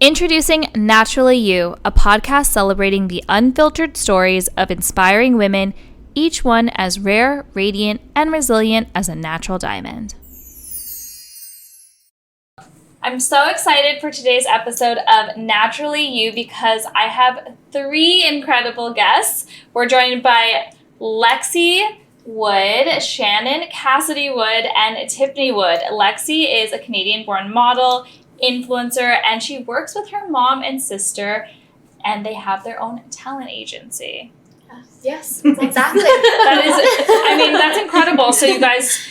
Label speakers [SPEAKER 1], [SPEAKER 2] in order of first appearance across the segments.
[SPEAKER 1] Introducing Naturally You, a podcast celebrating the unfiltered stories of inspiring women, each one as rare, radiant, and resilient as a natural diamond. I'm so excited for today's episode of Naturally You because I have three incredible guests. We're joined by Lexi Wood, Shannon, Cassidy Wood, and Tiffany Wood. Lexi is a Canadian-born model, influencer, and she works with her mom and sister, and they have their own talent agency.
[SPEAKER 2] Yes, exactly.
[SPEAKER 1] That's incredible. So you guys,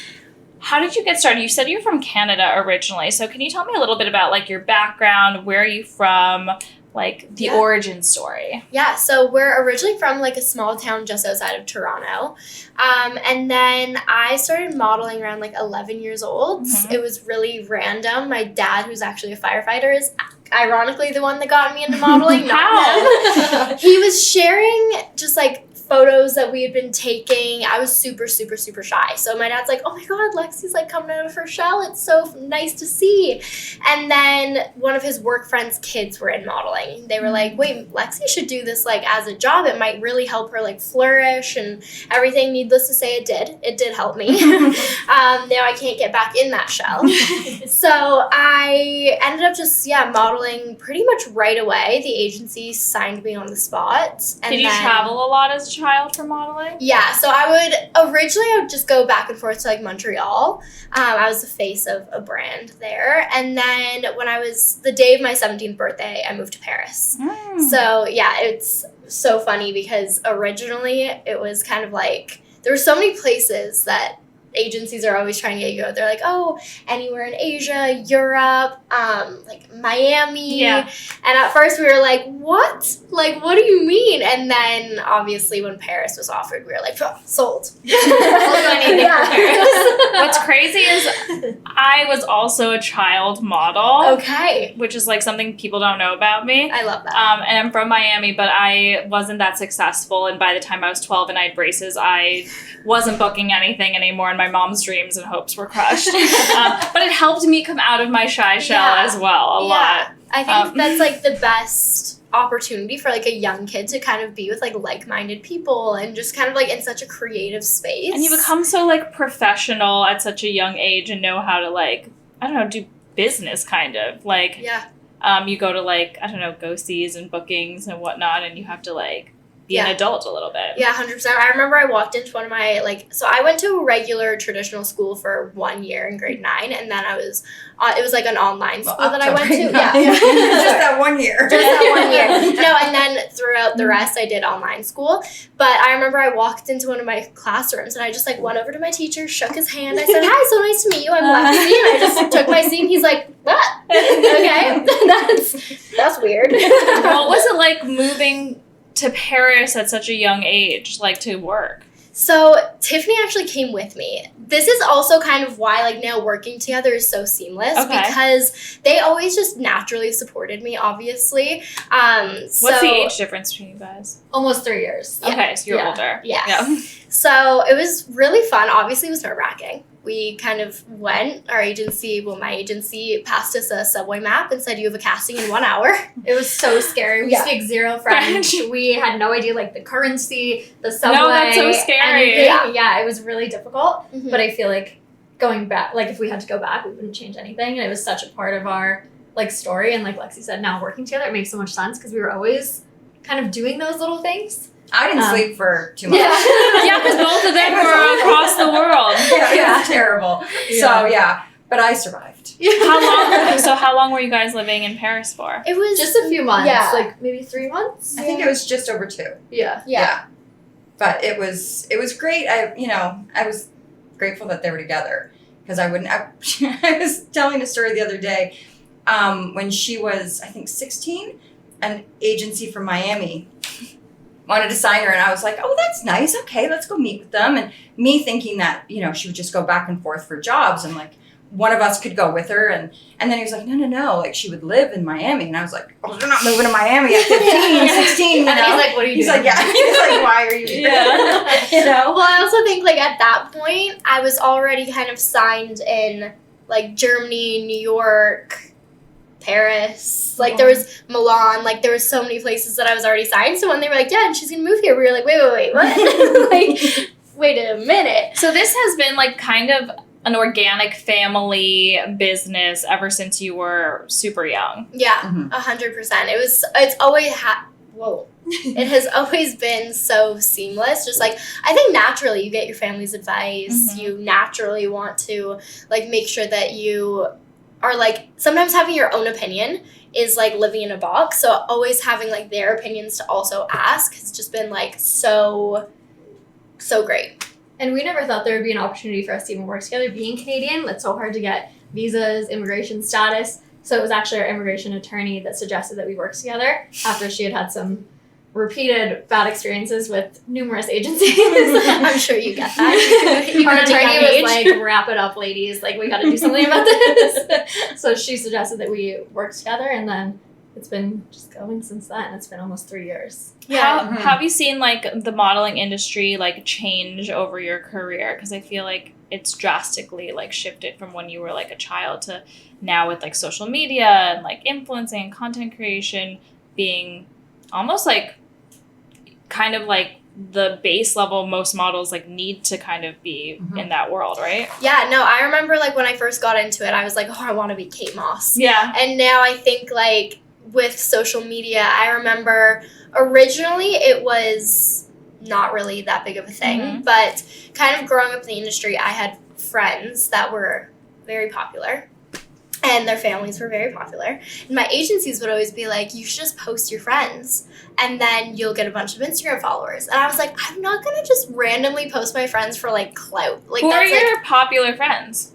[SPEAKER 1] how did you get started? You said you're from Canada originally, so can you tell me a little bit about like your background, where are you from, like the origin story?
[SPEAKER 2] Yeah, so we're originally from like a small town just outside of Toronto. And then I started modeling around like 11 years old. Mm-hmm. It was really random. My dad, who's actually a firefighter, is ironically the one that got me into modeling, not him. He was sharing just like photos that we had been taking. I was super, super, super shy. So my dad's like, oh my God, Lexi's like coming out of her shell. It's so nice to see. And then one of his work friends' kids were in modeling. They were like, wait, Lexi should do this like as a job. It might really help her like flourish and everything. Needless to say, it did. It did help me. Now I can't get back in that shell. So I ended up just, modeling pretty much right away. The agency signed me on the spot. And
[SPEAKER 1] Did you travel a lot as a child for modeling?
[SPEAKER 2] Yeah, so I would just go back and forth to like Montreal. I was the face of a brand there. And then when I was the day of my 17th birthday, I moved to Paris. So yeah, it's so funny because originally it was kind of like, there were so many places that agencies are always trying to get you go. They're like, oh, anywhere in Asia, Europe, like Miami. Yeah. And at first we were like, what? Like, what do you mean? And then obviously when Paris was offered, we were like, oh, sold.
[SPEAKER 1] What's crazy is I was also a child model.
[SPEAKER 2] Okay.
[SPEAKER 1] Which is like something people don't know about me.
[SPEAKER 2] I love that.
[SPEAKER 1] And I'm from Miami, but I wasn't that successful. And by the time I was 12 and I had braces, I wasn't booking anything anymore. And my mom's dreams and hopes were crushed. But it helped me come out of my shy shell as well a lot.
[SPEAKER 2] I think that's like the best opportunity for like a young kid to kind of be with like-minded people and just kind of like in such a creative space.
[SPEAKER 1] And you become so like professional at such a young age and know how to like, I don't know, do business kind of. Like, you go to like, I don't know, go-sees and bookings and whatnot, and you have to like be an adult a little bit.
[SPEAKER 2] Yeah, 100%. I remember I walked into one of my, so I went to a regular traditional school for 1 year in grade 9, and then it was like an online school that I went to. Yeah.
[SPEAKER 3] Just that 1 year.
[SPEAKER 2] Just that 1 year. No, and then throughout the rest, I did online school. But I remember I walked into one of my classrooms, and I just, went over to my teacher, shook his hand. I said, hi, so nice to meet you. I'm Lexi. And I just took my seat, and he's like, what? Okay. That's weird.
[SPEAKER 1] What was it like moving to Paris at such a young age, like to work?
[SPEAKER 2] So Tiffany actually came with me. This is also kind of why now working together is so seamless because they always just naturally supported me, obviously.
[SPEAKER 1] What's the age difference between you guys?
[SPEAKER 2] Almost 3 years.
[SPEAKER 1] Yeah. Okay, so you're older.
[SPEAKER 2] Yeah. So it was really fun. Obviously, it was nerve-wracking. We kind of went, my agency passed us a subway map and said, you have a casting in 1 hour.
[SPEAKER 4] It was so scary. We speak zero French. We had no idea, the currency, the subway.
[SPEAKER 1] No, that's so scary.
[SPEAKER 4] Yeah, it was really difficult. Mm-hmm. But I feel like going back, if we had to go back, we wouldn't change anything. And it was such a part of our, story. And like Lexi said, now working together, it makes so much sense because we were always kind of doing those little things.
[SPEAKER 3] I didn't sleep for 2 months.
[SPEAKER 1] Yeah, because both of them were across the world.
[SPEAKER 3] Yeah, it was terrible. So, but I survived.
[SPEAKER 1] How long were you guys living in Paris for?
[SPEAKER 2] It was
[SPEAKER 4] just a few months. Yeah. Maybe 3 months.
[SPEAKER 3] I think it was just over 2.
[SPEAKER 2] Yeah.
[SPEAKER 3] But it was great. I was grateful that they were together because I was telling a story the other day when she was, I think, 16, an agency from Miami wanted to sign her, and I was like, oh, that's nice. Okay, let's go meet with them. And me thinking that, she would just go back and forth for jobs, and one of us could go with her. And then he was like, no. She would live in Miami. And I was like, oh, they're not moving to Miami at 15, 16.
[SPEAKER 4] And he's like, what are you doing?
[SPEAKER 3] He's like, why are you here?
[SPEAKER 2] Well, I also think at that point, I was already kind of signed in Germany, New York, Paris, like there was Milan, like there was so many places that I was already signed. So when they were like, yeah, and she's gonna move here, we were like, wait, what? Like, wait a minute.
[SPEAKER 1] So this has been like kind of an organic family business ever since you were super young.
[SPEAKER 2] Yeah,
[SPEAKER 3] Mhm.
[SPEAKER 2] 100%. It's always it has always been so seamless. Just like, I think naturally you get your family's advice.
[SPEAKER 1] Mhm.
[SPEAKER 2] You naturally want to like make sure that you are like, sometimes having your own opinion is like living in a box. So always having like their opinions to also ask has just been like so great.
[SPEAKER 4] And we never thought there would be an opportunity for us to even work together. Being Canadian, it's so hard to get visas, immigration status. So it was actually our immigration attorney that suggested that we work together after she had some repeated bad experiences with numerous agencies.
[SPEAKER 2] I'm sure you get that. Even
[SPEAKER 4] Our
[SPEAKER 2] at a young
[SPEAKER 4] attorney was
[SPEAKER 2] age.
[SPEAKER 4] like, wrap it up, ladies. Like, we got to do something about this. So she suggested that we work together, and then it's been just going since then. It's been almost 3 years.
[SPEAKER 1] How
[SPEAKER 3] Mhm.
[SPEAKER 1] have you seen like the modeling industry like change over your career? Because I feel like it's drastically like shifted from when you were like a child to now with like social media and like influencing and content creation being almost like kind of like the base level most models like need to kind of be
[SPEAKER 3] Mhm.
[SPEAKER 1] in that world, right?
[SPEAKER 2] Yeah, no, I remember like when I first got into it, I was like, oh, I want to be Kate Moss.
[SPEAKER 1] Yeah.
[SPEAKER 2] And now I think like with social media, I remember originally it was not really that big of a thing,
[SPEAKER 1] Mhm.
[SPEAKER 2] but kind of growing up in the industry, I had friends that were very popular and their families were very popular. And my agencies would always be like, you should just post your friends and then you'll get a bunch of Instagram followers. And I was like, I'm not going to just randomly post my friends for like clout. Like,
[SPEAKER 1] Who are
[SPEAKER 2] that's like,
[SPEAKER 1] your popular friends?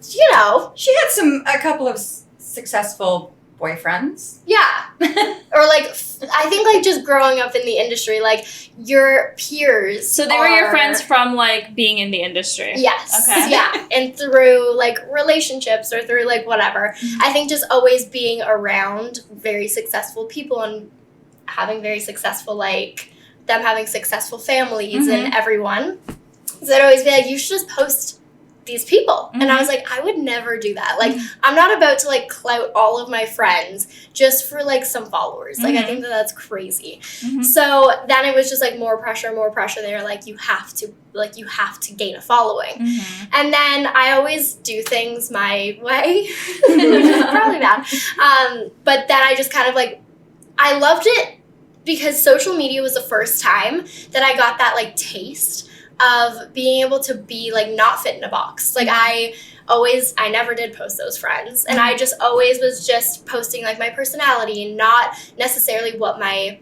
[SPEAKER 2] you know,
[SPEAKER 3] She had a couple of successful boyfriends.
[SPEAKER 2] yeah. Or like, I think like just growing up in the industry, like your peers.
[SPEAKER 1] So they were your
[SPEAKER 2] are-
[SPEAKER 1] friends from like being in the industry.
[SPEAKER 2] Yes.
[SPEAKER 1] Okay.
[SPEAKER 2] Yeah. And through like relationships or through like whatever. I think just always being around very successful people and having very successful, like them having successful families and everyone. So they'd always be like, you should just post these people. And I was like, I would never do that. Like, I'm not about to like clout all of my friends just for like some followers. Like, I think that that's crazy.
[SPEAKER 1] Mhm.
[SPEAKER 2] So then it was just like more pressure. They were like, you have to gain a following.
[SPEAKER 1] Mhm.
[SPEAKER 2] And then I always do things my way, which is probably bad. But then I just kind of like, I loved it because social media was the first time that I got that like taste of being able to be like not fit in a box. Like I never did post those friends, and I just always was just posting like my personality and not necessarily what my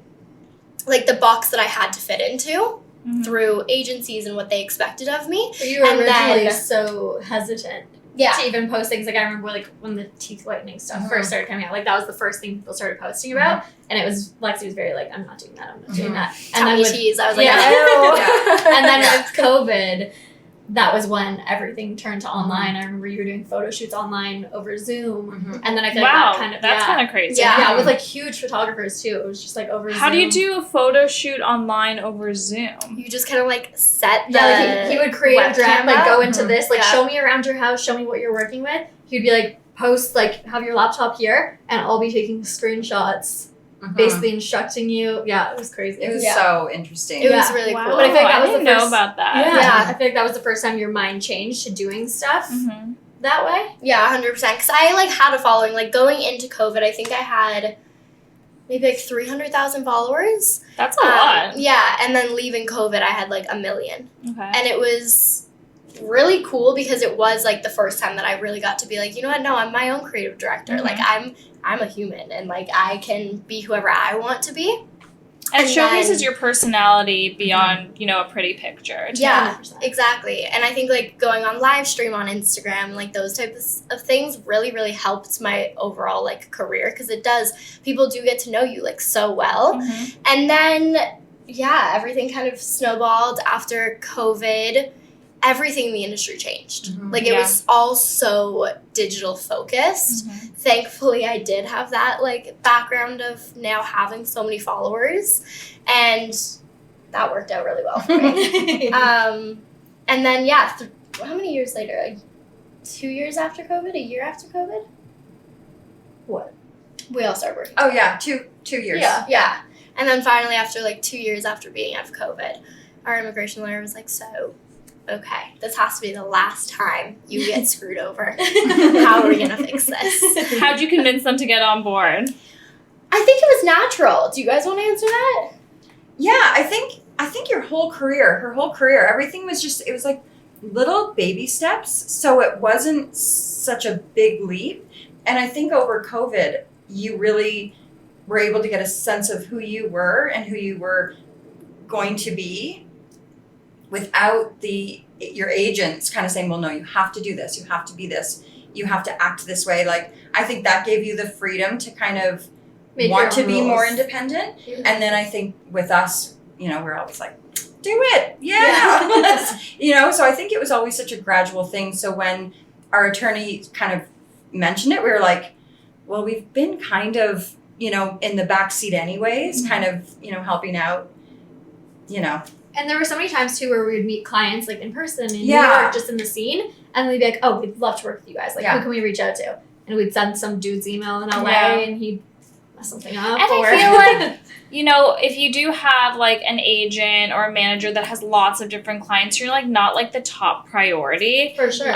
[SPEAKER 2] like the box that I had to fit into through agencies and what they expected of me.
[SPEAKER 4] But you were
[SPEAKER 2] And
[SPEAKER 4] originally
[SPEAKER 2] then-
[SPEAKER 4] so hesitant
[SPEAKER 2] Yeah.
[SPEAKER 4] to even post things. Like I remember like when the teeth whitening stuff first started coming out, like that was the first thing people started posting about. And it was, Lexi was very like, I'm not doing that, doing that. And then
[SPEAKER 2] Tummy
[SPEAKER 4] with,
[SPEAKER 2] tease. I was like,
[SPEAKER 4] Yeah.
[SPEAKER 2] ew.
[SPEAKER 4] and then
[SPEAKER 3] Yeah.
[SPEAKER 4] with COVID, that was when everything turned to online. I remember you were doing photo shoots online over Zoom. And then I feel like
[SPEAKER 1] Wow,
[SPEAKER 4] that kind of,
[SPEAKER 1] that's
[SPEAKER 4] yeah.
[SPEAKER 1] kind of crazy.
[SPEAKER 2] Yeah.
[SPEAKER 4] Yeah, with like huge photographers too. It was just like over
[SPEAKER 1] How
[SPEAKER 4] Zoom.
[SPEAKER 1] do you do a photo shoot online over Zoom?
[SPEAKER 2] You just kind of like set the
[SPEAKER 4] Yeah, like he would create a draft,
[SPEAKER 2] webcam
[SPEAKER 4] like
[SPEAKER 2] up.
[SPEAKER 4] go into this, like
[SPEAKER 2] Yeah.
[SPEAKER 4] show me around your house, show me what you're working with. He'd be like, post, like have your laptop here, and I'll be taking screenshots, basically instructing you. Yeah, it was crazy.
[SPEAKER 3] It was
[SPEAKER 2] Yeah.
[SPEAKER 3] so interesting.
[SPEAKER 2] It was
[SPEAKER 4] Yeah.
[SPEAKER 2] really
[SPEAKER 1] Wow.
[SPEAKER 2] cool.
[SPEAKER 4] But I feel like that was
[SPEAKER 1] didn't
[SPEAKER 4] the
[SPEAKER 1] know
[SPEAKER 4] first-
[SPEAKER 1] about that.
[SPEAKER 4] Yeah, I feel like that was the first time your mind changed to doing stuff
[SPEAKER 1] Mhm.
[SPEAKER 4] that way.
[SPEAKER 2] Yeah, 100%. Because I like had a following. Like going into COVID, I think I had maybe like 300,000 followers.
[SPEAKER 1] That's a lot.
[SPEAKER 2] Yeah, and then leaving COVID, I had like 1 million.
[SPEAKER 1] Okay.
[SPEAKER 2] And it was really cool because it was like the first time that I really got to be like, you know what? No, I'm my own creative director. Like I'm a human, and like I can be whoever I want to be.
[SPEAKER 1] And it
[SPEAKER 2] and
[SPEAKER 1] showcases
[SPEAKER 2] then-
[SPEAKER 1] your personality beyond, you know, a pretty picture.
[SPEAKER 2] Yeah,
[SPEAKER 4] 100%.
[SPEAKER 2] exactly. And I think like going on live stream on Instagram, like those types of things really, really helped my overall like career, because it does, people do get to know you like so well.
[SPEAKER 1] Mhm.
[SPEAKER 2] And then, yeah, everything kind of snowballed after COVID. Everything in the industry changed. Like it
[SPEAKER 1] Yeah.
[SPEAKER 2] was all so digital focused.
[SPEAKER 1] Mhm.
[SPEAKER 2] Thankfully, I did have that like background of now having so many followers, and that worked out really well for me. And then how many years later? Like 2 years after COVID? A year after COVID?
[SPEAKER 4] What?
[SPEAKER 2] We all started working.
[SPEAKER 3] Oh yeah, 2 years.
[SPEAKER 2] Yeah. And then finally, after like 2 years after being out of COVID, our immigration lawyer was like, so, okay, this has to be the last time you get screwed over. How are we going to fix this?
[SPEAKER 1] How'd you convince them to get on board?
[SPEAKER 2] I think it was natural. Do you guys want to answer that?
[SPEAKER 3] Yeah, I think her whole career, everything was just, it was like little baby steps. So it wasn't such a big leap. And I think over COVID, you really were able to get a sense of who you were and who you were going to be without your agents kind of saying, well, no, you have to do this. You have to be this. You have to act this way. Like, I think that gave you the freedom to kind of want to be more independent.
[SPEAKER 2] Mm-hmm.
[SPEAKER 3] And then I think with us, we're always like, do it. Yeah. So I think it was always such a gradual thing. So when our attorney kind of mentioned it, we were like, well, we've been kind of, in the back seat anyways, kind of, helping out,
[SPEAKER 4] And there were so many times too where we would meet clients like in person in New
[SPEAKER 3] Yeah.
[SPEAKER 4] York, just in the scene, and we'd be like, "Oh, we'd love to work with you guys. Like,
[SPEAKER 3] Yeah.
[SPEAKER 4] who can we reach out to?" And we'd send some dude's email in LA,
[SPEAKER 1] Yeah.
[SPEAKER 4] and he'd mess something up.
[SPEAKER 1] And
[SPEAKER 4] or...
[SPEAKER 1] I feel like, if you do have like an agent or a manager that has lots of different clients, you're like not like the top priority.
[SPEAKER 4] for sure.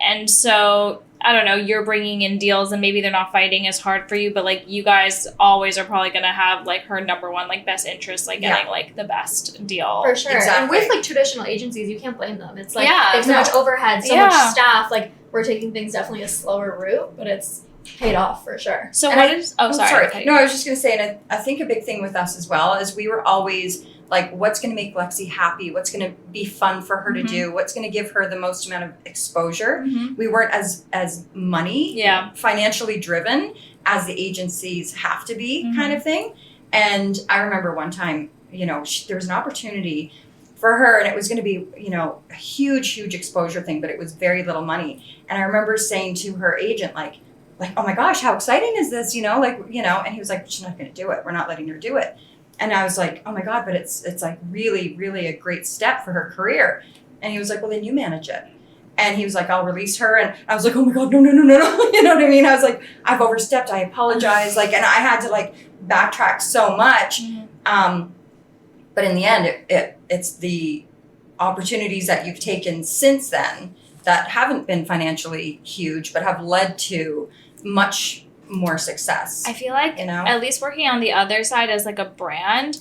[SPEAKER 1] And so I don't know, you're bringing in deals and maybe they're not fighting as hard for you, but like you guys always are probably going to have like her number one, like best interest, like getting like the best deal.
[SPEAKER 4] For sure.
[SPEAKER 3] Exactly.
[SPEAKER 4] And with like traditional agencies, you can't blame them. It's like
[SPEAKER 1] Yeah,
[SPEAKER 4] they have so much overhead, so
[SPEAKER 1] Yeah.
[SPEAKER 4] much staff. Like we're taking things definitely a slower route, but it's paid off for sure.
[SPEAKER 1] So
[SPEAKER 3] And
[SPEAKER 1] what is? Oh, sorry.
[SPEAKER 3] No, I was just going to say, and I think a big thing with us as well is we were always like, what's going to make Lexi happy? What's going to be fun for her to do? What's going to give her the most amount of exposure?
[SPEAKER 1] Mhm.
[SPEAKER 3] We weren't as money,
[SPEAKER 1] Yeah.
[SPEAKER 3] financially driven as the agencies have to be,
[SPEAKER 1] Mhm.
[SPEAKER 3] kind of thing. And I remember one time, there was an opportunity for her, and it was going to be, a huge exposure thing, but it was very little money. And I remember saying to her agent, like, oh my gosh, how exciting is this? And he was like, she's not going to do it. We're not letting her do it. And I was like, oh my God, but it's like really, really a great step for her career. And he was like, well, then you manage it. And he was like, I'll release her. And I was like, oh my God, no. You know what I mean? I was like, I've overstepped. I apologize. Like, and I had to like backtrack so much. But in the end, it's the opportunities that you've taken since then that haven't been financially huge, but have led to much more success.
[SPEAKER 1] I feel like
[SPEAKER 3] You know?
[SPEAKER 1] at least working on the other side as like a brand,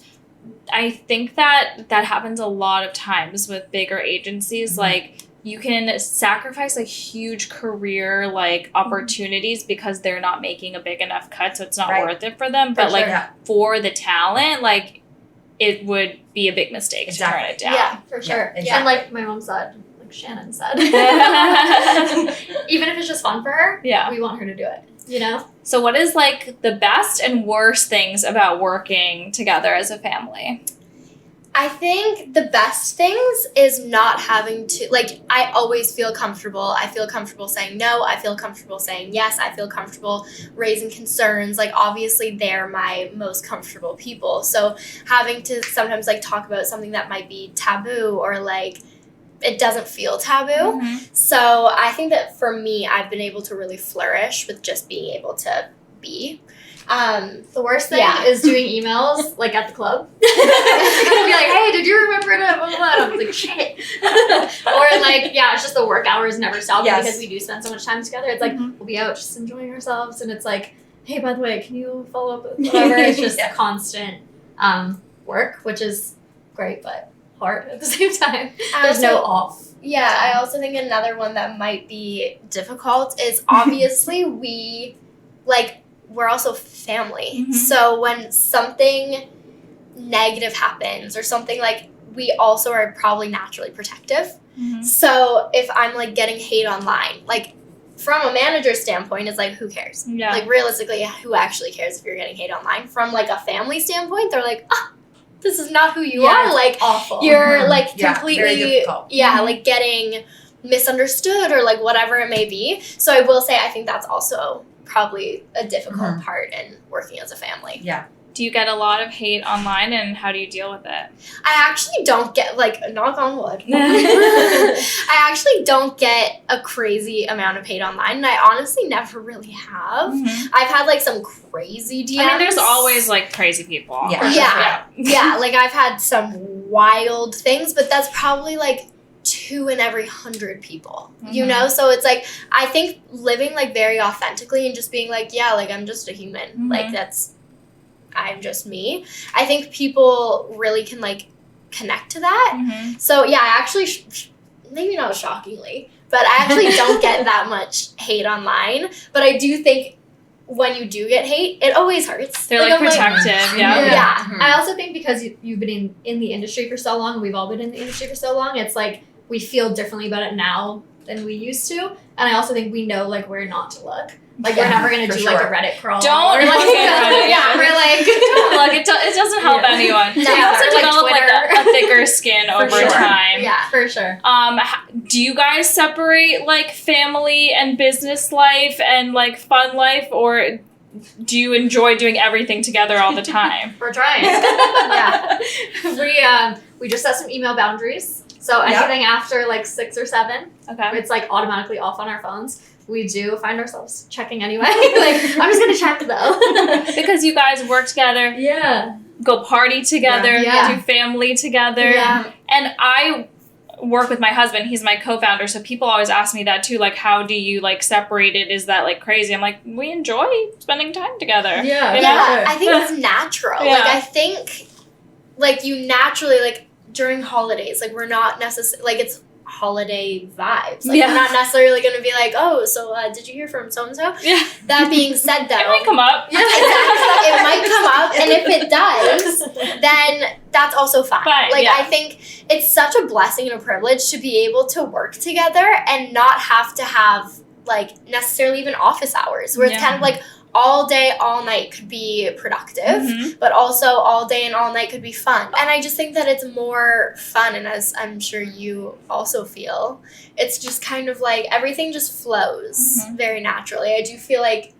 [SPEAKER 1] I think that happens a lot of times with bigger agencies.
[SPEAKER 3] Mhm.
[SPEAKER 1] Like you can sacrifice like huge career like opportunities because they're not making a big enough cut, so it's not
[SPEAKER 3] Right.
[SPEAKER 1] worth it for them. But like
[SPEAKER 3] Yeah.
[SPEAKER 1] for the talent, like it would be a big mistake to turn
[SPEAKER 3] Exactly.
[SPEAKER 1] it down.
[SPEAKER 4] Yeah, for sure.
[SPEAKER 3] exactly.
[SPEAKER 4] And like my mom said, like Shannon said, even if it's just fun for her,
[SPEAKER 1] Yeah.
[SPEAKER 4] we want her to do it.
[SPEAKER 1] So what is like the best and worst things about working together as a family?
[SPEAKER 2] I think the best things is not having to, like, I always feel comfortable. I feel comfortable saying no. I feel comfortable saying yes. I feel comfortable raising concerns. Like, obviously, they're my most comfortable people. So having to sometimes, like, talk about something that might be taboo or, like, it doesn't feel taboo. So I think that for me, I've been able to really flourish with just being able to be.
[SPEAKER 4] The worst thing
[SPEAKER 2] Yeah.
[SPEAKER 4] is doing emails like at the club. You're gonna be like, "Hey, did you remember to blah blah blah?" And I'm like, "Shit." Or like, yeah, it's just the work hours never stop
[SPEAKER 3] Yes.
[SPEAKER 4] because we do spend so much time together. It's like we'll be out just enjoying ourselves, and it's like, "Hey, by the way, can you follow up with whatever?" It's just
[SPEAKER 3] Yeah.
[SPEAKER 4] constant work, which is great but hard at the same time. There's no off.
[SPEAKER 2] Yeah, I also think another one that might be difficult is obviously we're also family.
[SPEAKER 1] Mhm.
[SPEAKER 2] So when something negative happens or something, like, we also are probably naturally protective. So if I'm like getting hate online, like, from a manager's standpoint, it's like, who cares?
[SPEAKER 1] Yeah.
[SPEAKER 2] Like, realistically, who actually cares if you're getting hate online? From like a family standpoint, they're like, this is not who you
[SPEAKER 4] Yeah,
[SPEAKER 2] are. Like,
[SPEAKER 4] awful.
[SPEAKER 2] you're
[SPEAKER 3] Mhm.
[SPEAKER 2] like
[SPEAKER 3] Yeah,
[SPEAKER 2] completely
[SPEAKER 3] very difficult.
[SPEAKER 2] yeah
[SPEAKER 1] Mhm.
[SPEAKER 2] like getting misunderstood or like whatever it may be. So I will say I think that's also probably a difficult
[SPEAKER 3] Mhm.
[SPEAKER 2] part in working as a family.
[SPEAKER 3] Yeah.
[SPEAKER 1] Do you get a lot of hate online, and how do you deal with it?
[SPEAKER 2] I actually don't get, like, knock on wood. I actually don't get a crazy amount of hate online, and I honestly never really have.
[SPEAKER 1] Mm-hmm.
[SPEAKER 2] I've had, like, some crazy DMs.
[SPEAKER 1] I mean, there's always, like, crazy people.
[SPEAKER 2] Yeah, like, I've had some wild things, but that's probably, like, 2 in every 100 people, you know? So it's, like, I think living, like, very authentically and just being, like, yeah, like, I'm just a human. Like, I'm just me. I think people really can, like, connect to that. So, yeah, I actually, maybe not shockingly, but I actually don't get that much hate online. But I do think when you do get hate, it always hurts.
[SPEAKER 1] They're, like, protective,
[SPEAKER 2] Yeah.
[SPEAKER 4] I also think because you've been in the industry for so long, and we've all been in the industry for so long, it's, like, we feel differently about it now than we used to. And I also think we know, like, where not to look. Like, we're never going to do, like, a Reddit crawl.
[SPEAKER 1] Don't look at Reddit.
[SPEAKER 4] Yeah, we're like...
[SPEAKER 1] Don't look. It doesn't help anyone.
[SPEAKER 2] No,
[SPEAKER 1] You also
[SPEAKER 4] like
[SPEAKER 1] develop, like,
[SPEAKER 4] Twitter.
[SPEAKER 1] a thicker skin over time.
[SPEAKER 2] Yeah.
[SPEAKER 4] For sure.
[SPEAKER 1] Do you guys separate, like, family and business life and, like, fun life, or do you enjoy doing everything together all the time?
[SPEAKER 4] We're trying. Yeah. We just set some email boundaries. So anything after, like, 6 or 7,
[SPEAKER 1] Okay.
[SPEAKER 4] it's, like, automatically off on our phones. We do find ourselves checking anyway. Like, I'm just going to check, though.
[SPEAKER 1] Because you guys work together,
[SPEAKER 4] Yeah.
[SPEAKER 1] go party together,
[SPEAKER 4] Yeah.
[SPEAKER 1] do family together.
[SPEAKER 2] Yeah.
[SPEAKER 1] And I work with my husband. He's my co-founder. So people always ask me that too. Like, how do you, like, separate it? Is that, like, crazy? I'm like, we enjoy spending time together.
[SPEAKER 4] Yeah.
[SPEAKER 1] You know?
[SPEAKER 2] Yeah, I think it's natural.
[SPEAKER 1] Yeah.
[SPEAKER 2] Like, I think, like, you naturally, like, during holidays, like, we're not necessarily, like, it's holiday vibes. Like,
[SPEAKER 1] Yeah.
[SPEAKER 2] we're not necessarily going to be like, oh, so did you hear from so-and-so?
[SPEAKER 1] Yeah.
[SPEAKER 2] That being said, though.
[SPEAKER 1] It might come up.
[SPEAKER 2] Exactly. It might come up, and if it does, then that's also fine.
[SPEAKER 1] Fine,
[SPEAKER 2] Like,
[SPEAKER 1] yeah.
[SPEAKER 2] I think it's such a blessing and a privilege to be able to work together and not have to have, like, necessarily even office hours, where it's kind of like all day, all night could be productive, but also all day and all night could be fun. And I just think that it's more fun, and as I'm sure you also feel, it's just kind of like everything just flows very naturally. I do feel like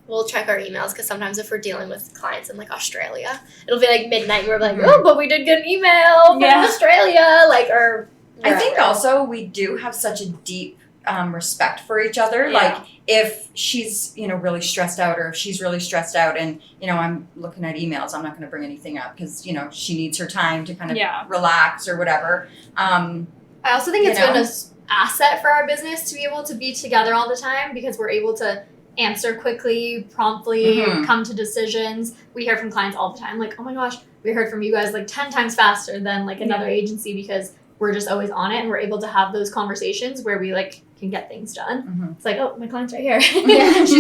[SPEAKER 2] we'll check our emails, because sometimes if we're dealing with clients in, like, Australia, it'll be like midnight and we're like, oh, but we did get an email from Australia, like, or
[SPEAKER 3] I think
[SPEAKER 2] wherever.
[SPEAKER 3] also we do have such a deep respect for each other.
[SPEAKER 1] Yeah.
[SPEAKER 3] Like, if she's, you know, really stressed out, or if she's really stressed out and, you know, I'm looking at emails, I'm not going to bring anything up because, you know, she needs her time to kind of relax or whatever.
[SPEAKER 4] I also think it's
[SPEAKER 3] You know?
[SPEAKER 4] been an asset for our business to be able to be together all the time, because we're able to answer quickly, promptly, come to decisions. We hear from clients all the time, like, oh my gosh, we heard from you guys, like, 10 times faster than, like, another agency, because we're just always on it, and we're able to have those conversations where we, like, can get things done. It's like, oh, my client's right here. She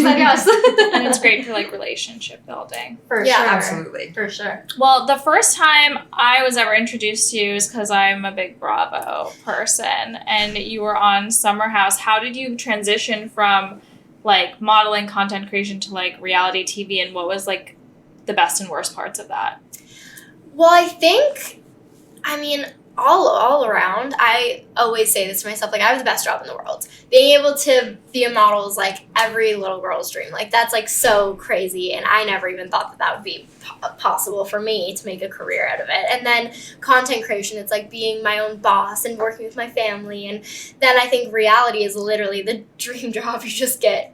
[SPEAKER 4] said yes.
[SPEAKER 1] And it's great for, like, relationship building.
[SPEAKER 4] For
[SPEAKER 2] Yeah,
[SPEAKER 4] sure.
[SPEAKER 3] Absolutely.
[SPEAKER 4] For sure.
[SPEAKER 1] Well, the first time I was ever introduced to you is because I'm a big Bravo person, and you were on Summer House. How did you transition from, like, modeling, content creation to, like, reality TV, and what was, like, the best and worst parts of that?
[SPEAKER 2] Well, I think, I mean, all around, I always say this to myself, like, I have the best job in the world. Being able to be a model is, like, every little girl's dream. Like, that's, like, so crazy, and I never even thought that would be possible for me to make a career out of it. And then content creation, it's, like, being my own boss and working with my family. And then I think reality is literally the dream job. You just get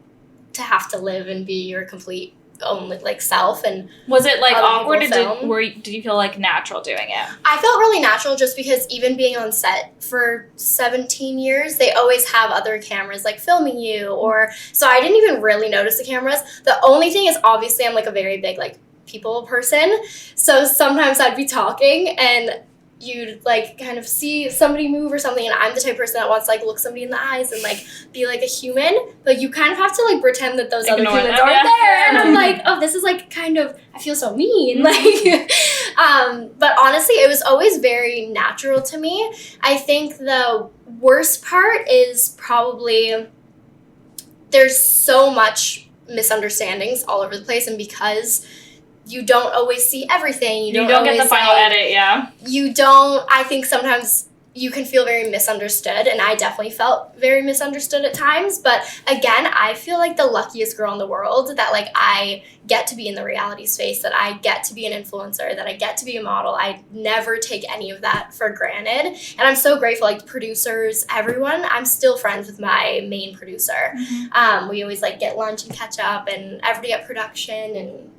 [SPEAKER 2] to have to live and be your complete own, like, self. And
[SPEAKER 1] was it, like,
[SPEAKER 2] other
[SPEAKER 1] awkward?
[SPEAKER 2] people
[SPEAKER 1] Did you feel, like, natural doing it?
[SPEAKER 2] I felt really natural, just because even being on set for 17 years, they always have other cameras, like, filming you, or so I didn't even really notice the cameras. The only thing is, obviously, I'm, like, a very big, like, people person, so sometimes I'd be talking and you'd, like, kind of see somebody move or something, and I'm the type of person that wants to, like, look somebody in the eyes and, like, be like a human, but you kind of have to, like, pretend that those
[SPEAKER 1] Ignore
[SPEAKER 2] other humans
[SPEAKER 1] them,
[SPEAKER 2] aren't there, and I'm like, oh, this is, like, kind of, I feel so mean, like, but honestly, it was always very natural to me. I think the worst part is probably there's so much misunderstandings all over the place, and because you don't always see everything. You don't
[SPEAKER 1] get the
[SPEAKER 2] always
[SPEAKER 1] final
[SPEAKER 2] say,
[SPEAKER 1] edit, yeah.
[SPEAKER 2] You don't, I think sometimes you can feel very misunderstood, and I definitely felt very misunderstood at times. But again, I feel like the luckiest girl in the world that like I get to be in the reality space, that I get to be an influencer, that I get to be a model. I never take any of that for granted. And I'm so grateful, like producers, everyone. I'm still friends with my main producer. We always like get lunch and catch up, and everybody at production, and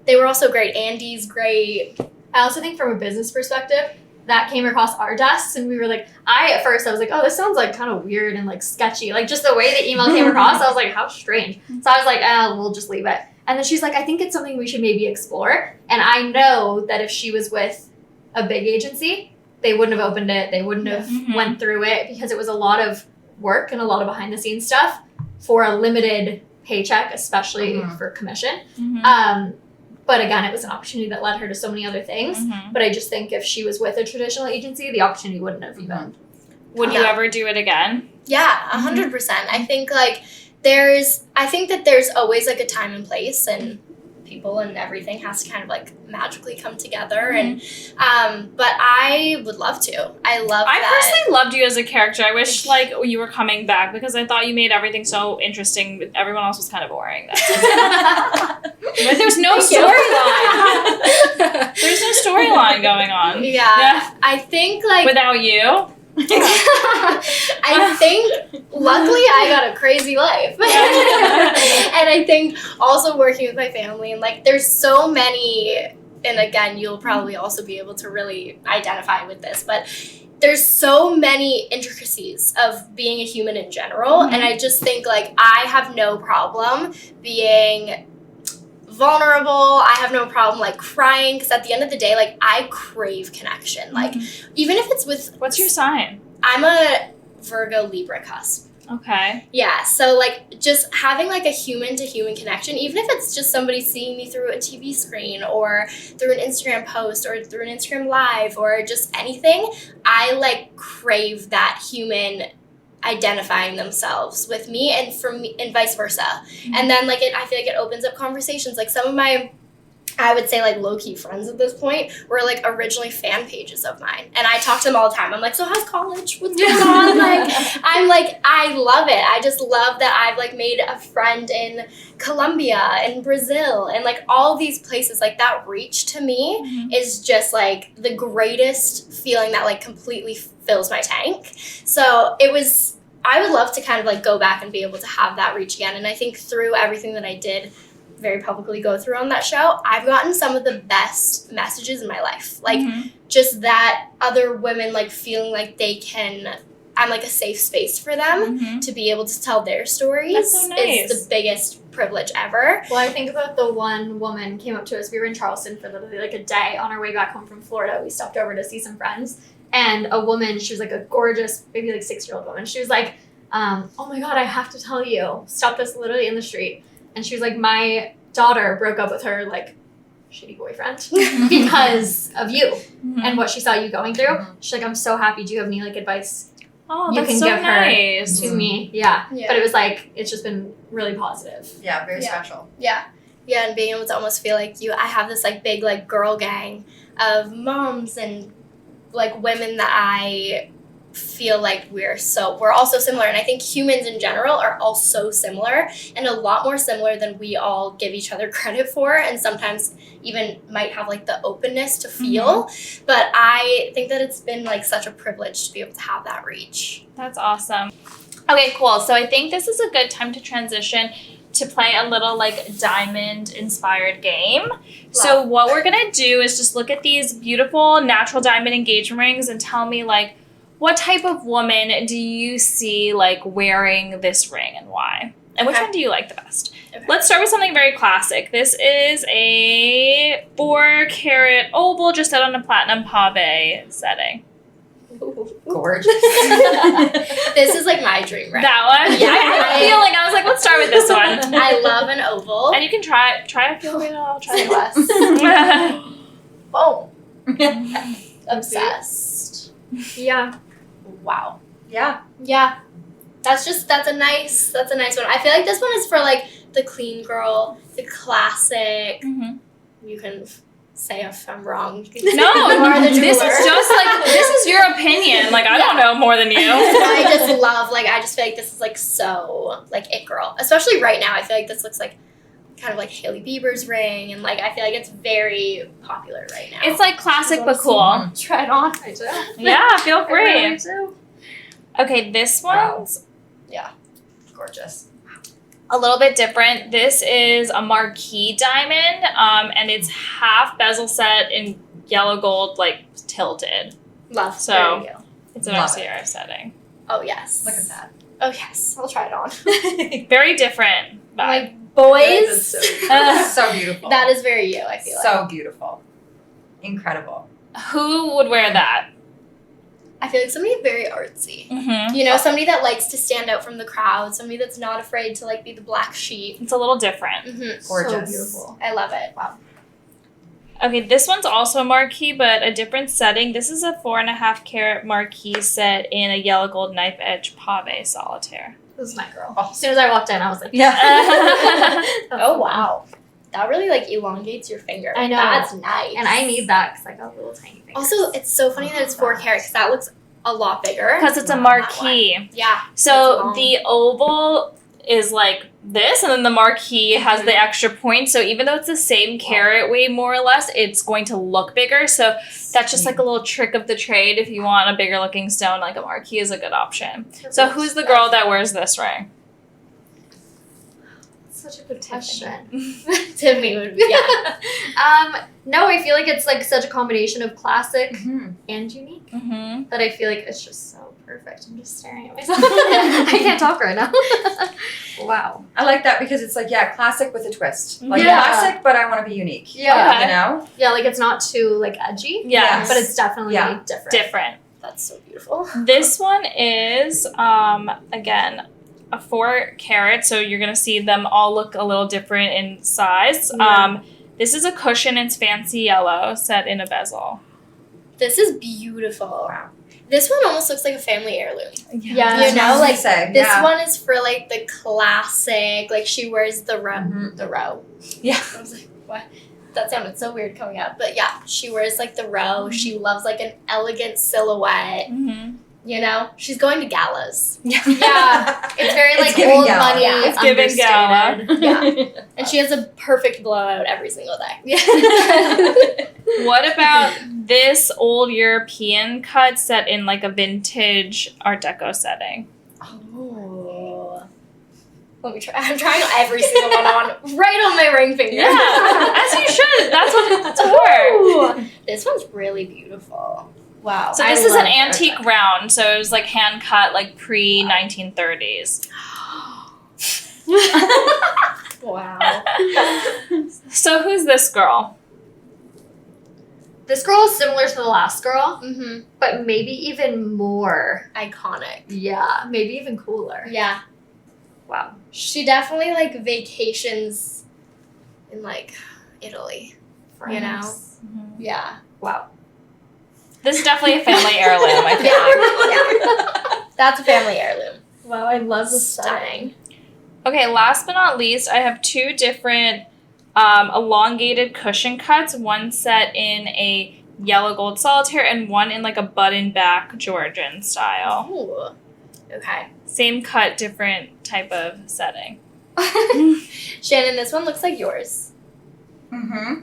[SPEAKER 2] they were also great. Andy's great.
[SPEAKER 4] I also think from a business perspective, that came across our desks, and we were like, at first I was like, oh, this sounds like kind of weird and like sketchy. Like just the way the email came across, I was like, how strange. So I was like, we'll just leave it. And then she's like, I think it's something we should maybe explore. And I know that if she was with a big agency, they wouldn't have opened it. They wouldn't have went through it, because it was a lot of work and a lot of behind the scenes stuff for a limited paycheck, especially for commission. But again, it was an opportunity that led her to so many other things. But I just think if she was with a traditional agency, the opportunity wouldn't have even.
[SPEAKER 1] Would you ever do it again?
[SPEAKER 2] Yeah, 100%. I think like I think that there's always like a time and place, and people and everything has to kind of like magically come together. And but I would love to. I
[SPEAKER 1] personally loved you as a character. I wish like you were coming back, because I thought you made everything so interesting. Everyone else was kind of boring. But there's no storyline. There's no storyline going on.
[SPEAKER 2] Yeah. I think like
[SPEAKER 1] without you.
[SPEAKER 2] I think luckily I got a crazy life. And I think also working with my family, and like there's so many, and again you'll probably also be able to really identify with this, but there's so many intricacies of being a human in general. And I just think like I have no problem being vulnerable. I have no problem like crying, because at the end of the day, like I crave connection. Like even if it's with
[SPEAKER 1] What's your sign?
[SPEAKER 2] I'm a Virgo Libra cusp.
[SPEAKER 1] Okay.
[SPEAKER 2] Yeah, so like just having like a human to human connection, even if it's just somebody seeing me through a TV screen or through an Instagram post or through an Instagram live or just anything, I like crave that human identifying themselves with me, and for me, and vice versa. And then like I feel like it opens up conversations. Like some of my, I would say like low-key friends at this point were like originally fan pages of mine, and I talk to them all the time. I'm like, so how's college? What's going on? Like I'm like, I love it. I just love that I've like made a friend in Colombia and Brazil and like all these places. Like that reach to me is just like the greatest feeling that like completely fills my tank. So I would love to kind of like go back and be able to have that reach again. And I think through everything that I did very publicly go through on that show, I've gotten some of the best messages in my life. Like just that other women like feeling like I'm like a safe space for them to be able to tell their stories.
[SPEAKER 1] That's so nice.
[SPEAKER 2] Is the biggest privilege ever.
[SPEAKER 4] Well, I think about the one woman came up to us. We were in Charleston for literally like a day on our way back home from Florida. We stopped over to see some friends. And a woman, she was like a gorgeous, maybe like 6-year-old woman. She was like, oh my God, I have to tell you, stopped us literally in the street. And she was like, my daughter broke up with her like shitty boyfriend because of you and what she saw you going through. She's like, I'm so happy. Do you have any like advice you can give her to me? Yeah. But it was like, it's just been really positive.
[SPEAKER 3] Yeah, very special.
[SPEAKER 2] Yeah, and being able to almost feel like I have this like big like girl gang of moms and like women that I feel like we're all so similar. And I think humans in general are all so similar, and a lot more similar than we all give each other credit for, and sometimes even might have like the openness to feel. But I think that it's been like such a privilege to be able to have that reach.
[SPEAKER 1] That's awesome. Okay, cool. So I think this is a good time to transition to play a little like diamond inspired game. So what we're gonna do is just look at these beautiful natural diamond engagement rings and tell me like, what type of woman do you see like wearing this ring and why? And which one do you like the best? Okay. Let's start with something very classic. This is a 4-carat oval just set on a platinum pave setting.
[SPEAKER 3] Gorgeous.
[SPEAKER 2] This is like my dream ring.
[SPEAKER 1] That one?
[SPEAKER 2] Yeah.
[SPEAKER 1] I had a feeling. I was like, let's start with this one.
[SPEAKER 2] I love an oval.
[SPEAKER 1] And you can try a few. I'll try
[SPEAKER 2] less. Boom. Obsessed.
[SPEAKER 4] Yeah.
[SPEAKER 2] Wow.
[SPEAKER 3] Yeah.
[SPEAKER 2] That's a nice one. I feel like this one is for like the clean girl, the classic. You can say if I'm wrong.
[SPEAKER 1] No,
[SPEAKER 2] You are the
[SPEAKER 1] this
[SPEAKER 2] jeweler.
[SPEAKER 1] is just like, this is your opinion. Like, I don't know more than you.
[SPEAKER 2] I just love, like, I just feel like this is, like, so, like, it girl. Especially right now, I feel like this looks like kind of like Hailey Bieber's ring, and, like, I feel like it's very popular right now.
[SPEAKER 1] It's like classic but cool.
[SPEAKER 2] Try it on.
[SPEAKER 4] I do.
[SPEAKER 1] Yeah, feel free.
[SPEAKER 4] I really do.
[SPEAKER 1] Okay, this one's
[SPEAKER 3] Gorgeous.
[SPEAKER 1] a little bit different. This is a marquee diamond, and it's half bezel set in yellow gold, like tilted.
[SPEAKER 2] Love.
[SPEAKER 1] So-
[SPEAKER 2] There you go.
[SPEAKER 1] It's an
[SPEAKER 3] Love
[SPEAKER 1] OCR setting.
[SPEAKER 2] Oh, yes.
[SPEAKER 3] Look at that.
[SPEAKER 2] Oh, yes. I'll try it on.
[SPEAKER 1] Very different. vibe.
[SPEAKER 2] Like, boys.
[SPEAKER 3] That's so beautiful.
[SPEAKER 2] That is very you, I feel like.
[SPEAKER 3] so beautiful. Incredible.
[SPEAKER 1] Who would wear that?
[SPEAKER 2] I feel like somebody very artsy.
[SPEAKER 1] Mm-hmm.
[SPEAKER 2] You know, somebody that likes to stand out from the crowd, somebody that's not afraid to, like, be the black sheep.
[SPEAKER 1] It's a little different.
[SPEAKER 2] Mm-hmm.
[SPEAKER 3] Gorgeous.
[SPEAKER 4] So beautiful.
[SPEAKER 2] I love it. Wow.
[SPEAKER 1] Okay, this one's also a marquee, but a different setting. This is a 4.5 carat marquee set in a yellow gold knife edge pave solitaire.
[SPEAKER 4] This is my girl.
[SPEAKER 3] Oh.
[SPEAKER 4] As soon as I walked in, I was like,
[SPEAKER 3] Yeah.
[SPEAKER 2] Oh, wow. That really, like, elongates your finger.
[SPEAKER 4] I know.
[SPEAKER 2] That's nice.
[SPEAKER 4] and I need that because I got little tiny fingers.
[SPEAKER 2] Also, it's so funny that it's 4 carat because that looks a lot bigger.
[SPEAKER 1] Because it's a
[SPEAKER 2] Wow.
[SPEAKER 1] marquee.
[SPEAKER 2] Yeah.
[SPEAKER 1] So
[SPEAKER 2] long.
[SPEAKER 1] the oval is like this, and then the marquee has the extra point. So even though it's the same carat weight, more or less, it's going to look bigger. So that's just like a little trick of the trade. If you want a bigger looking stone, like a marquee is a good option. So who's the girl that wears this ring?
[SPEAKER 4] Such a good question.
[SPEAKER 2] Tiffany would be, yeah.
[SPEAKER 4] No, I feel like it's like such a combination of classic
[SPEAKER 3] Mhm.
[SPEAKER 4] and unique
[SPEAKER 1] Mm-hmm.
[SPEAKER 4] that I feel like it's just so perfect. I'm just staring at myself. I can't talk right now. Wow.
[SPEAKER 3] I like that because it's like, classic with a twist. Like
[SPEAKER 4] Yeah.
[SPEAKER 3] classic, but I want to be unique.
[SPEAKER 4] Yeah.
[SPEAKER 3] You know?
[SPEAKER 4] Yeah, like it's not too like edgy.
[SPEAKER 1] Yes.
[SPEAKER 4] But it's definitely
[SPEAKER 3] Yeah.
[SPEAKER 4] different.
[SPEAKER 1] Different.
[SPEAKER 2] That's so beautiful.
[SPEAKER 1] This one is, again, a 4 carat, so you're gonna see them all look a little different in size.
[SPEAKER 4] Yeah.
[SPEAKER 1] This is a cushion. It's fancy yellow, set in a bezel.
[SPEAKER 2] This is beautiful.
[SPEAKER 3] Wow.
[SPEAKER 2] This one almost looks like a family heirloom.
[SPEAKER 4] Yeah.
[SPEAKER 2] You know, like,
[SPEAKER 3] say.
[SPEAKER 2] This
[SPEAKER 3] yeah.
[SPEAKER 2] one is for, like, the classic, like, she wears the row.
[SPEAKER 3] Mhm.
[SPEAKER 2] The row.
[SPEAKER 3] Yeah.
[SPEAKER 2] I was like, what? That sounded so weird coming out. But yeah, she wears, like, the row. She loves, like, an elegant silhouette.
[SPEAKER 1] Mm-hmm.
[SPEAKER 2] You know? She's going to galas.
[SPEAKER 4] Yeah. It's very
[SPEAKER 3] It's
[SPEAKER 4] like
[SPEAKER 3] giving
[SPEAKER 4] old
[SPEAKER 3] gala.
[SPEAKER 4] money.
[SPEAKER 2] Yeah,
[SPEAKER 1] it's giving gala.
[SPEAKER 4] understated.
[SPEAKER 2] Yeah. And she has a perfect blowout every single day.
[SPEAKER 4] Yeah.
[SPEAKER 1] What about this old European cut set in like a vintage Art Deco setting?
[SPEAKER 2] Oh. Let me try. I'm trying every single one on right on my ring finger.
[SPEAKER 1] Yeah, as you should. That's what it's for.
[SPEAKER 2] Ooh. This one's really beautiful. Wow.
[SPEAKER 1] So
[SPEAKER 2] I
[SPEAKER 1] this is an
[SPEAKER 2] love
[SPEAKER 1] antique
[SPEAKER 2] her.
[SPEAKER 1] round. So it was like hand cut, like pre 1930s.
[SPEAKER 2] Wow.
[SPEAKER 1] So who's this girl?
[SPEAKER 4] This girl is similar to the last girl,
[SPEAKER 2] Mm-hmm.
[SPEAKER 4] but maybe even more.
[SPEAKER 2] Iconic.
[SPEAKER 4] Yeah, maybe even cooler.
[SPEAKER 2] Yeah.
[SPEAKER 4] Wow.
[SPEAKER 2] She definitely like vacations in like Italy. You know? Yeah.
[SPEAKER 4] Wow.
[SPEAKER 1] This is definitely a family heirloom, I think.
[SPEAKER 2] Yeah. That's a family heirloom.
[SPEAKER 4] Wow, I love this
[SPEAKER 2] Stunning.
[SPEAKER 1] Okay, last but not least, I have 2 different elongated cushion cuts. One set in a yellow gold solitaire and one in like a button back Georgian style.
[SPEAKER 2] Ooh. Okay.
[SPEAKER 1] Same cut, different type of setting.
[SPEAKER 2] Shannon, this one looks like yours.
[SPEAKER 3] Mm-hmm.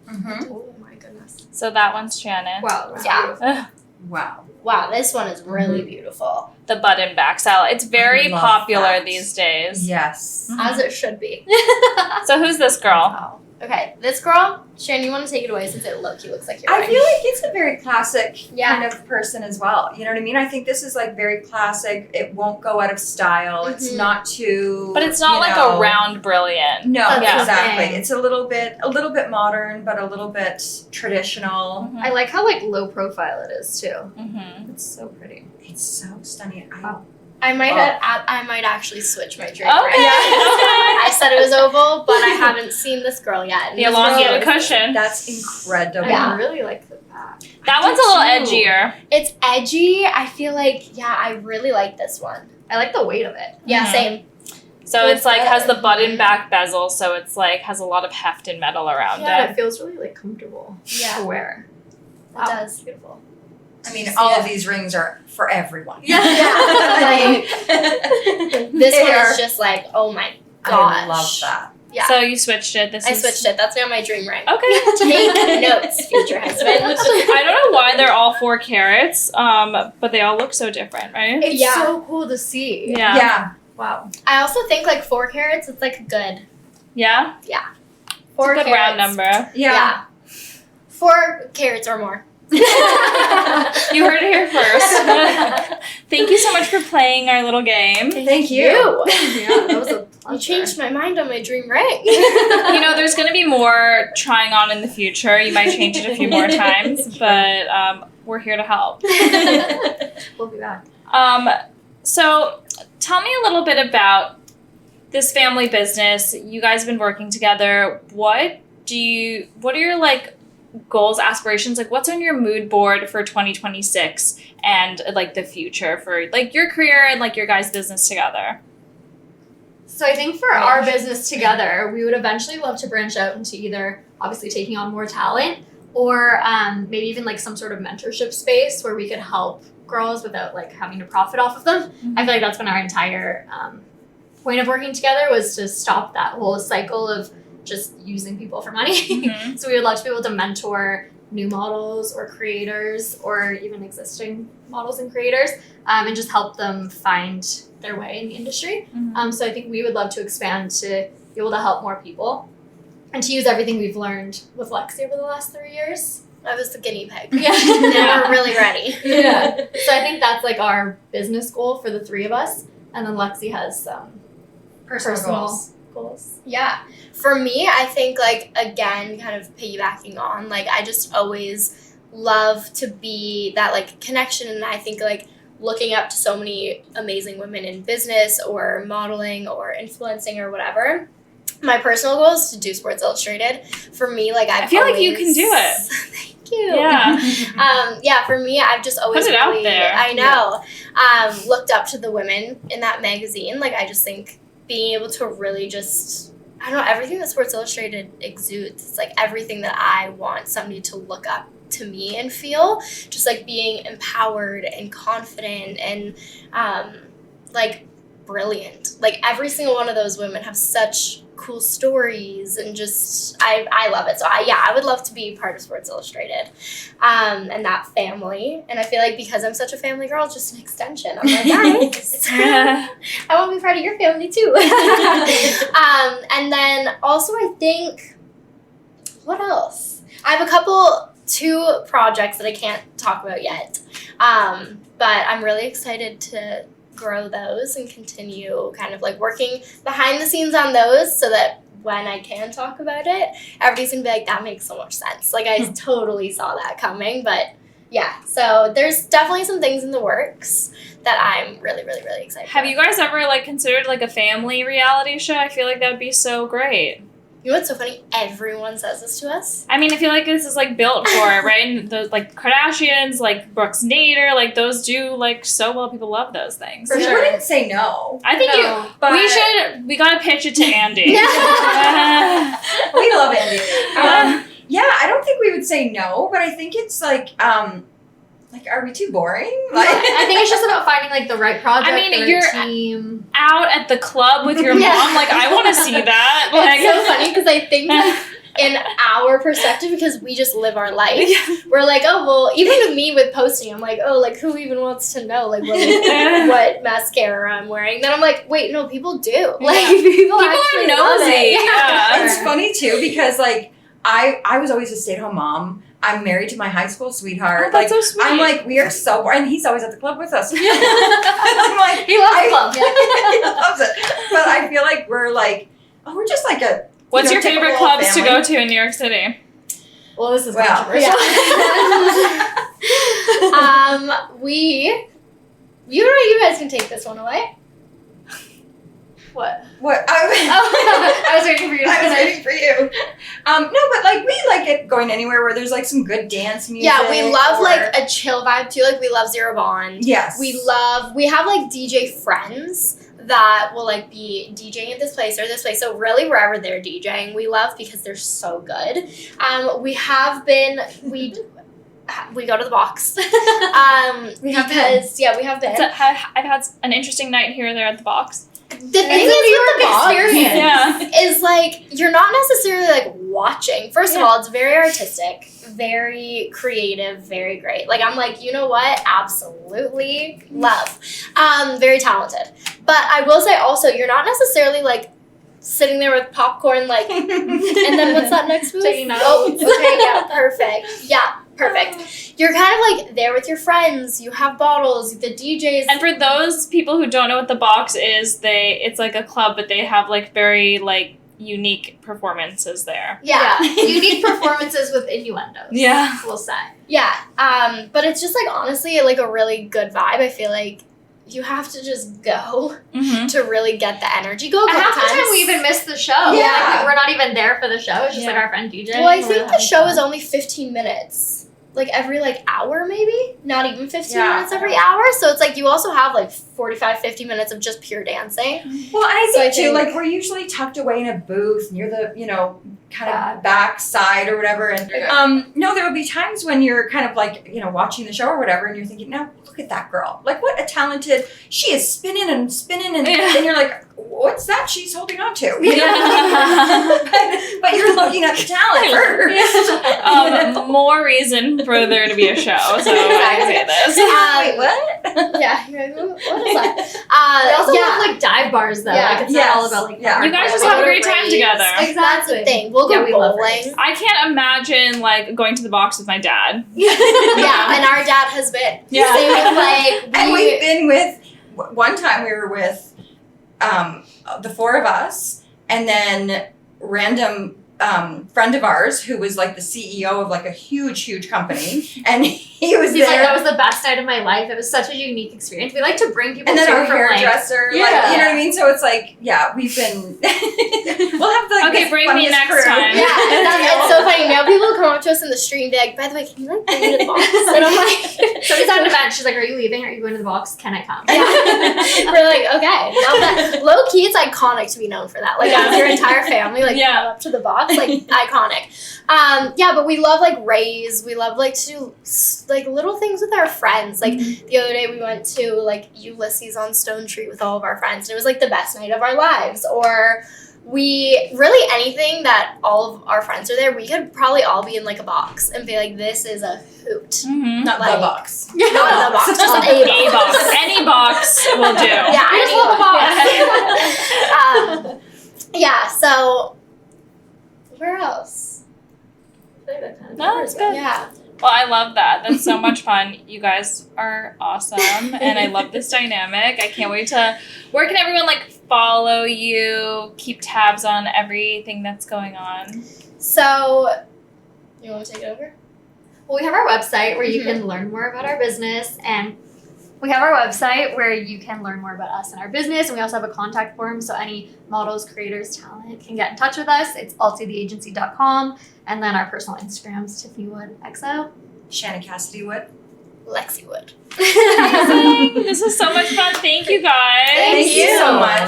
[SPEAKER 3] Mm-hmm.
[SPEAKER 2] Oh my goodness.
[SPEAKER 1] So that one's Shannon.
[SPEAKER 4] Wow. That's
[SPEAKER 2] Yeah.
[SPEAKER 4] beautiful.
[SPEAKER 3] Wow.
[SPEAKER 2] Wow, this one is really beautiful.
[SPEAKER 1] The button back style. It's very
[SPEAKER 3] I love
[SPEAKER 1] popular
[SPEAKER 3] that.
[SPEAKER 1] these days.
[SPEAKER 3] Yes.
[SPEAKER 2] As it should be.
[SPEAKER 1] So who's this girl?
[SPEAKER 2] Wow. Okay, this girl, Shannon, you want to take it away since it looks like your
[SPEAKER 3] I
[SPEAKER 2] ring.
[SPEAKER 3] feel like it's a very classic
[SPEAKER 2] Yeah.
[SPEAKER 3] kind of person as well. You know what I mean? I think this is like very classic. It won't go out of style. It's
[SPEAKER 2] Mhm.
[SPEAKER 3] not too.
[SPEAKER 1] But it's not
[SPEAKER 3] you
[SPEAKER 1] like
[SPEAKER 3] know-
[SPEAKER 1] a round brilliant.
[SPEAKER 3] No,
[SPEAKER 2] That's
[SPEAKER 1] the
[SPEAKER 3] exactly.
[SPEAKER 2] thing.
[SPEAKER 3] It's a little bit modern, but a little bit traditional.
[SPEAKER 4] I like how like low profile it is too.
[SPEAKER 1] Mm-hmm.
[SPEAKER 4] It's so pretty.
[SPEAKER 3] It's so stunning.
[SPEAKER 4] Wow.
[SPEAKER 2] I might
[SPEAKER 3] Oh.
[SPEAKER 2] I might actually switch my drink.
[SPEAKER 1] Okay.
[SPEAKER 2] I said it was oval, but I haven't seen this girl yet. And
[SPEAKER 1] The
[SPEAKER 2] this
[SPEAKER 1] elongated
[SPEAKER 2] girl is-
[SPEAKER 1] cushion.
[SPEAKER 3] That's incredible.
[SPEAKER 2] Yeah.
[SPEAKER 4] I really like the back.
[SPEAKER 1] That one's a little
[SPEAKER 3] too.
[SPEAKER 1] edgier.
[SPEAKER 2] It's edgy. I feel like, yeah, I really like this one.
[SPEAKER 4] I like the weight of it.
[SPEAKER 2] Yeah,
[SPEAKER 1] Mhm.
[SPEAKER 2] same.
[SPEAKER 1] So it's like has the button back bezel, so it's like has a lot of heft and metal around
[SPEAKER 4] Yeah,
[SPEAKER 1] it.
[SPEAKER 4] it feels really like comfortable to wear.
[SPEAKER 2] It does.
[SPEAKER 4] Beautiful.
[SPEAKER 3] I mean, all of these rings are for everyone.
[SPEAKER 2] Yeah. Like, this
[SPEAKER 3] They
[SPEAKER 2] one
[SPEAKER 3] are-
[SPEAKER 2] is just like, oh my gosh.
[SPEAKER 3] I love that.
[SPEAKER 2] Yeah.
[SPEAKER 1] So you switched it.
[SPEAKER 2] I switched it. That's now my dream ring.
[SPEAKER 1] Okay.
[SPEAKER 2] Take notes, future husband.
[SPEAKER 1] I don't know why they're all 4 carats, but they all look so different, right?
[SPEAKER 4] It's
[SPEAKER 2] Yeah.
[SPEAKER 4] so cool to see.
[SPEAKER 1] Yeah.
[SPEAKER 3] Yeah.
[SPEAKER 4] Wow.
[SPEAKER 2] I also think like 4 carats, it's like good.
[SPEAKER 1] Yeah?
[SPEAKER 2] 4
[SPEAKER 1] It's a good round number.
[SPEAKER 2] Yeah. 4 carats or more.
[SPEAKER 1] You heard it here first. Thank you so much for playing our little game.
[SPEAKER 3] Thank you.
[SPEAKER 4] Yeah, that was a pleasure.
[SPEAKER 2] You changed my mind on my dream ring.
[SPEAKER 1] You know, there's going to be more trying on in the future. You might change it a few more times, but we're here to help.
[SPEAKER 4] We'll be back.
[SPEAKER 1] So tell me a little bit about this family business. You guys have been working together. What are your like goals, aspirations? Like what's on your mood board for 2026 and like the future for like your career and like your guys' business together?
[SPEAKER 4] So I think for our business together, we would eventually love to branch out into either obviously taking on more talent or maybe even like some sort of mentorship space where we could help girls without like having to profit off of them. I feel like that's been our entire point of working together, was to stop that whole cycle of just using people for money.
[SPEAKER 1] Mhm.
[SPEAKER 4] So we would love to be able to mentor new models or creators or even existing models and creators and just help them find their way in the industry.
[SPEAKER 1] Mhm.
[SPEAKER 4] So I think we would love to expand to be able to help more people and to use everything we've learned with Lexi over the last 3 years.
[SPEAKER 2] I was the guinea pig.
[SPEAKER 4] Yeah.
[SPEAKER 2] Now we're really ready.
[SPEAKER 4] Yeah. So I think that's like our business goal for the 3 of us. And then Lexi has some personal goals.
[SPEAKER 2] Yeah. For me, I think, like, again, kind of piggybacking on, like, I just always love to be that, like, connection. And I think, like, looking up to so many amazing women in business or modeling or influencing or whatever, my personal goal is to do Sports Illustrated. For me, like,
[SPEAKER 1] I feel like you can do it.
[SPEAKER 2] Thank you.
[SPEAKER 1] Yeah.
[SPEAKER 2] Yeah, for me, I've just always
[SPEAKER 1] Put it out
[SPEAKER 2] really,
[SPEAKER 1] there.
[SPEAKER 2] I know. Looked up to the women in that magazine. Like, I just think being able to really just, I don't know, everything that Sports Illustrated exudes. It's like everything that I want somebody to look up to me and feel. Just like being empowered and confident and like brilliant. Like every single one of those women have such cool stories and just I love it. So I would love to be part of Sports Illustrated and that family. And I feel like because I'm such a family girl, it's just an extension. I'm like, guys, I want to be part of your family too. And then also I think, what else? I have 2 projects that I can't talk about yet. But I'm really excited to grow those and continue kind of like working behind the scenes on those so that when I can talk about it, everybody's gonna be like, that makes so much sense. Like I totally saw that coming. But yeah, so there's definitely some things in the works that I'm really, really, really excited
[SPEAKER 1] Have
[SPEAKER 2] for.
[SPEAKER 1] you guys ever like considered like a family reality show? I feel like that would be so great.
[SPEAKER 2] You know what's so funny? Everyone says this to us.
[SPEAKER 1] I mean, I feel like this is like built for it, right? And the like Kardashians, like Brooks and Nader, like those do like so well. People love those things.
[SPEAKER 3] I wouldn't say no.
[SPEAKER 1] I think
[SPEAKER 4] No.
[SPEAKER 3] But
[SPEAKER 1] we gotta pitch it to Andy.
[SPEAKER 3] we love Andy. Yeah, I don't think we would say no, but I think it's like are we too boring? Like,
[SPEAKER 4] I think it's just about finding like the right project,
[SPEAKER 1] I mean,
[SPEAKER 4] the right
[SPEAKER 1] you're-
[SPEAKER 4] team.
[SPEAKER 1] Out at the club with your mom,
[SPEAKER 2] Yeah.
[SPEAKER 1] like I want to see that. Like,
[SPEAKER 2] It's so funny because I think like, in our perspective, because we just live our life, we're like, oh, well, even with me with posting, I'm like, oh, like, who even wants to know, like, what mascara I'm wearing? Then I'm like, wait, no, people do. Like, people actually
[SPEAKER 1] are
[SPEAKER 2] love
[SPEAKER 1] nosy.
[SPEAKER 2] it.
[SPEAKER 1] Yeah.
[SPEAKER 3] it's funny too because like I was always a stay-at-home mom. I'm married to my high school sweetheart.
[SPEAKER 1] Oh, that's
[SPEAKER 3] like,
[SPEAKER 1] so sweet.
[SPEAKER 3] I'm like, we are so boring. And he's always at the club with us. I'm like,
[SPEAKER 4] He loves the club.
[SPEAKER 3] he loves it. But I feel like we're like, oh, we're just like a.
[SPEAKER 1] What's your
[SPEAKER 3] typical
[SPEAKER 1] favorite clubs to
[SPEAKER 3] family.
[SPEAKER 1] go to in New York City?
[SPEAKER 4] Well, this is
[SPEAKER 3] Well,
[SPEAKER 4] controversial.
[SPEAKER 2] You guys can take this one away.
[SPEAKER 4] What?
[SPEAKER 3] What?
[SPEAKER 4] I was waiting for you to
[SPEAKER 3] I was
[SPEAKER 4] finish.
[SPEAKER 3] waiting for you. No, but like we like it going anywhere where there's like some good dance music.
[SPEAKER 2] Yeah, we love
[SPEAKER 3] or-
[SPEAKER 2] like a chill vibe too. Like we love Zero Bond.
[SPEAKER 3] Yes.
[SPEAKER 2] We have like DJ friends that will like be DJing at this place or this place. So really wherever they're DJing, we love because they're so good. We have been we go to the box. We have been.
[SPEAKER 1] I've had an interesting night here or there at the box.
[SPEAKER 2] The thing is with the box is like you're not necessarily like watching. First of all, it's very artistic, very creative, very great. Like I'm like, you know what? Absolutely love. Very talented. But I will say also, you're not necessarily like sitting there with popcorn, like, and then what's that next move?
[SPEAKER 4] Taking notes.
[SPEAKER 2] Oh, okay, yeah, perfect. Yeah, perfect. You're kind of like there with your friends. You have bottles. The DJs.
[SPEAKER 1] And for those people who don't know what the box is, it's like a club, but they have like very like unique performances there.
[SPEAKER 2] Yeah.
[SPEAKER 4] Unique performances with innuendos.
[SPEAKER 1] Yeah.
[SPEAKER 4] We'll say.
[SPEAKER 2] Yeah. But it's just like honestly like a really good vibe. I feel like you have to just go to really get the energy. Go a couple
[SPEAKER 4] half the
[SPEAKER 2] times.
[SPEAKER 4] time we even miss the show.
[SPEAKER 3] Yeah.
[SPEAKER 4] Like, we're not even there for the show. It's just like our friend DJ.
[SPEAKER 2] Well, I think the show is only 15 minutes. Like every like hour maybe? Not even 15 minutes every hour. So it's like you also have like 45, 50 minutes of just pure dancing.
[SPEAKER 3] Well, and I think
[SPEAKER 2] So
[SPEAKER 3] too, like we're usually tucked away in a booth near the, kind of back side or whatever. And no, there will be times when you're kind of like, watching the show or whatever, and you're thinking, now look at that girl. Like what a talented, she is spinning and spinning, and then you're like, what's that she's holding on to? But you're looking at the talent first.
[SPEAKER 1] More reason for there to be a show, so I say this.
[SPEAKER 3] Wait, what?
[SPEAKER 2] Yeah, you're like, what is that?
[SPEAKER 4] We also have like dive bars though.
[SPEAKER 2] Yeah.
[SPEAKER 4] Like it's not all about like
[SPEAKER 1] You guys just have a great time together.
[SPEAKER 2] Like, that's the thing. We'll go
[SPEAKER 4] we love
[SPEAKER 2] bowling.
[SPEAKER 1] I can't imagine like going to the box with my dad.
[SPEAKER 2] Yeah, and our dad has been.
[SPEAKER 1] Yeah.
[SPEAKER 2] Same with like
[SPEAKER 3] And we've been with, one time we were with the four of us, and then random friend of ours who was like the CEO of like a huge company, and he was
[SPEAKER 4] He's
[SPEAKER 3] there.
[SPEAKER 4] like, that was the best night of my life. It was such a unique experience. We like to bring people
[SPEAKER 3] And then
[SPEAKER 4] too
[SPEAKER 3] our
[SPEAKER 4] from like,
[SPEAKER 3] hairdresser, like, you know what I mean? So it's like, yeah, we've been, we'll have the
[SPEAKER 1] Okay, bring me next time.
[SPEAKER 2] Yeah, it's so funny. Now people come up to us in the street and be like, by the way, can you like bring me to the box? And I'm like,
[SPEAKER 4] somebody's at an event. She's like, are you leaving? Are you going to the box? Can I come?
[SPEAKER 2] yeah. We're like, okay. Now that, low key, it's iconic to be known for that. Like, as your entire family, like, come up to the box, like, iconic. Yeah, but we love like raves. We love like to do like little things with our friends. Like the other day we went to like Ulysses on Stone Street with all of our friends, and it was like the best night of our lives. Or we really anything that all of our friends are there, we could probably all be in like a box and be like, this is a hoot.
[SPEAKER 3] Not
[SPEAKER 2] Like-
[SPEAKER 3] the box.
[SPEAKER 2] Not the box, just a box.
[SPEAKER 1] Any box will do.
[SPEAKER 2] Yeah,
[SPEAKER 4] We just
[SPEAKER 2] any
[SPEAKER 4] love
[SPEAKER 2] box. Yeah, so where else?
[SPEAKER 1] No, it's good.
[SPEAKER 2] Yeah.
[SPEAKER 1] Well, I love that. That's so much fun. You guys are awesome, and I love this dynamic. I can't wait to. Where can everyone like follow you? Keep tabs on everything that's going on.
[SPEAKER 2] So, you want to take it over?
[SPEAKER 4] Well, we have our website where you can learn more about our business, and we have our website where you can learn more about us and our business, and we also have a contact form, so any models, creators, talent can get in touch with us. It's altitheagency.com, and then our personal Instagrams, Tiffany Wood XO.
[SPEAKER 3] Shannon Cassidy Wood.
[SPEAKER 2] Lexi Wood.
[SPEAKER 1] Amazing. This is so much fun. Thank you guys.
[SPEAKER 2] Thank you
[SPEAKER 3] so much.